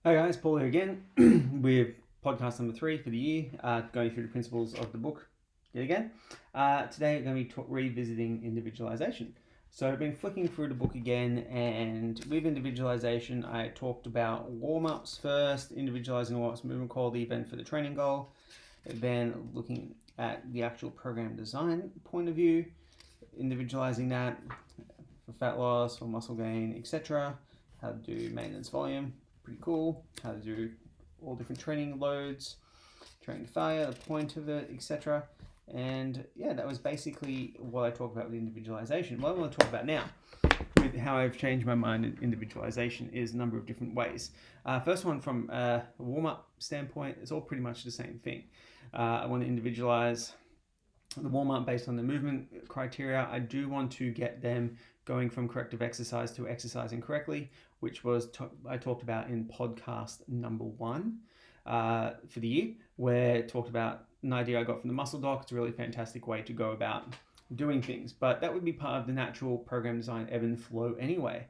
Hey guys, Paul here again with podcast number 3 for the year, going through the principles of the book yet again. Today we're going to be revisiting individualization. So I've been flicking through the book again, and with individualization I talked about warm-ups first, individualizing warm-ups, movement quality, then for the training goal, then looking at the actual program design point of view, individualizing that for fat loss, for muscle gain, etc. How to do maintenance volume, pretty cool. How to do all different training loads, training failure, the point of it, etc. And yeah, that was basically what I talked about with individualization. What I want to talk about now, with how I've changed my mind in individualization, is a number of different ways. First one, from a warm-up standpoint, it's all pretty much the same thing. I want to individualize the warm-up based on the movement criteria. I do want to get them going from corrective exercise to exercising correctly, which was I talked about in podcast number 1 for the year, where I talked about an idea I got from the muscle doc. It's a really fantastic way to go about doing things, but that would be part of the natural program design ebb and flow anyway.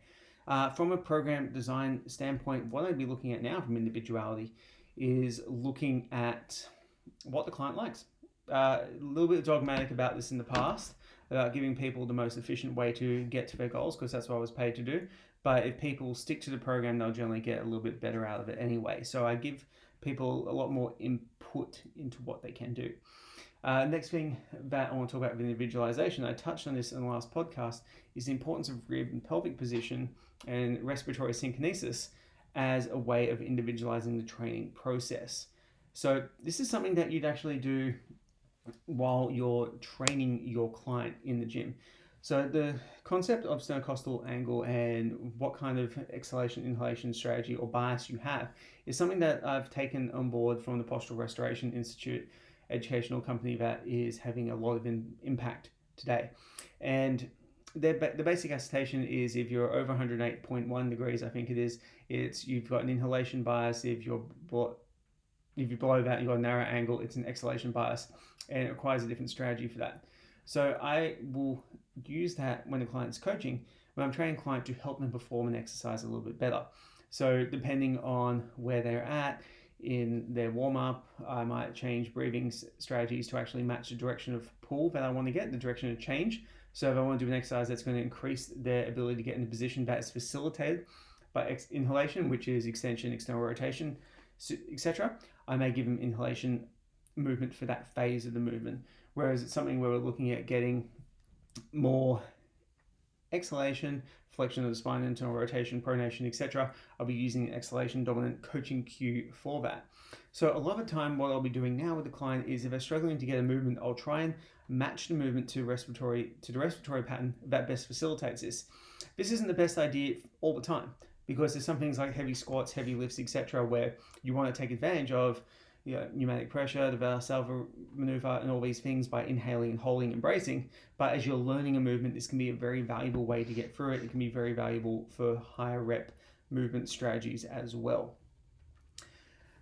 From a program design standpoint, what I'd be looking at now from individuality is looking at what the client likes. A little bit dogmatic about this in the past, about giving people the most efficient way to get to their goals, because that's what I was paid to do. But if people stick to the program, they'll generally get a little bit better out of it anyway. So I give people a lot more input into what they can do. Next thing that I want to talk about with individualization, I touched on this in the last podcast, is the importance of rib and pelvic position and respiratory synkinesis as a way of individualizing the training process. So this is something that you'd actually do while you're training your client in the gym. So the concept of sternocostal angle and what kind of exhalation inhalation strategy or bias you have is something that I've taken on board from the Postural Restoration Institute, educational company that is having a lot of impact today. And the basic assertion is, if you're over 108.1 degrees, I think it is, you've got an inhalation bias. If you're below that, you've got a narrow angle, it's an exhalation bias, and it requires a different strategy for that. So I will use that when the client's coaching, when I'm training a client, to help them perform an exercise a little bit better. So depending on where they're at in their warm-up, I might change breathing strategies to actually match the direction of pull that I want to get, the direction of change. So if I want to do an exercise that's going to increase their ability to get in a position that is facilitated by inhalation, which is extension, external rotation, etc., I may give them inhalation movement for that phase of the movement. Whereas it's something where we're looking at getting more exhalation, flexion of the spine, internal rotation, pronation, etc., I'll be using an exhalation dominant coaching cue for that. So a lot of the time, what I'll be doing now with the client is, if they're struggling to get a movement, I'll try and match the movement to the respiratory pattern that best facilitates this. This isn't the best idea all the time, because there's some things like heavy squats, heavy lifts, etc., where you want to take advantage of pneumatic pressure, the Valsalva maneuver, and all these things by inhaling and holding and bracing. But as you're learning a movement, this can be a very valuable way to get through it. It can be very valuable for higher rep movement strategies as well.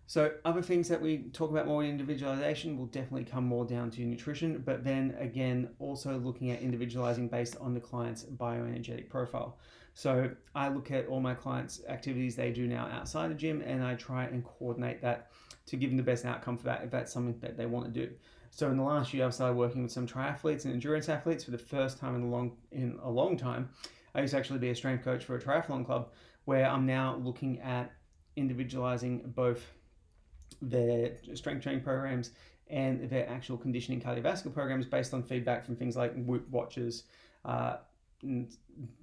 So other things that we talk about more in individualization will definitely come more down to nutrition, but then again, also looking at individualizing based on the client's bioenergetic profile. So I look at all my clients' activities they do now outside the gym, and I try and coordinate that to give them the best outcome for that, if that's something that they want to do. So in the last year, I've started working with some triathletes and endurance athletes for the first time in a long time. I used to actually be a strength coach for a triathlon club, where I'm now looking at individualizing both their strength training programs and their actual conditioning cardiovascular programs based on feedback from things like Whoop watches,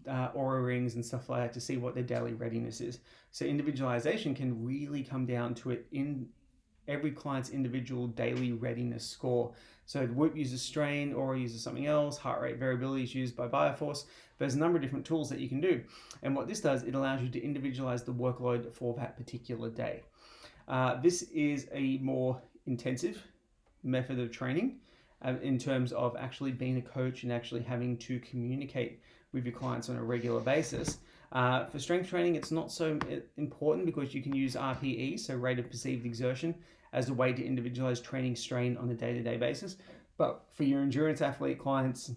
Aura rings and stuff like that, to see what their daily readiness is. So individualization can really come down to it in every client's individual daily readiness score. So the Whoop uses strain, Aura uses something else, heart rate variability is used by Bioforce. There's a number of different tools that you can do. And what this does, it allows you to individualize the workload for that particular day. This is a more intensive method of training in terms of actually being a coach and actually having to communicate with your clients on a regular basis. For strength training, it's not so important, because you can use RPE, so rate of perceived exertion, as a way to individualize training strain on a day-to-day basis. But for your endurance athlete clients,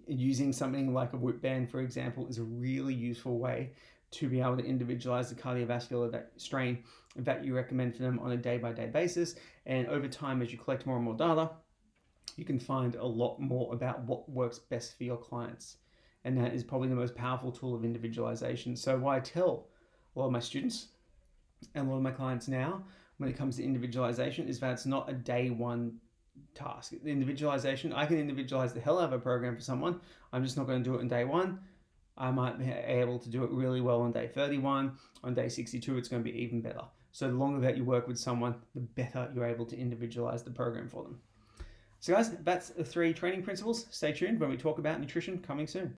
using something like a Whoop band, for example, is a really useful way to be able to individualize the cardiovascular strain that you recommend for them on a day-by-day basis. And over time, as you collect more and more data, you can find a lot more about what works best for your clients. And that is probably the most powerful tool of individualization. So what I tell a lot of my students and a lot of my clients now when it comes to individualization is that it's not a day one task. The individualization, I can individualize the hell out of a program for someone. I'm just not going to do it on day one. I might be able to do it really well on day 31. On day 62, it's going to be even better. So the longer that you work with someone, the better you're able to individualize the program for them. So guys, that's the 3 training principles. Stay tuned when we talk about nutrition coming soon.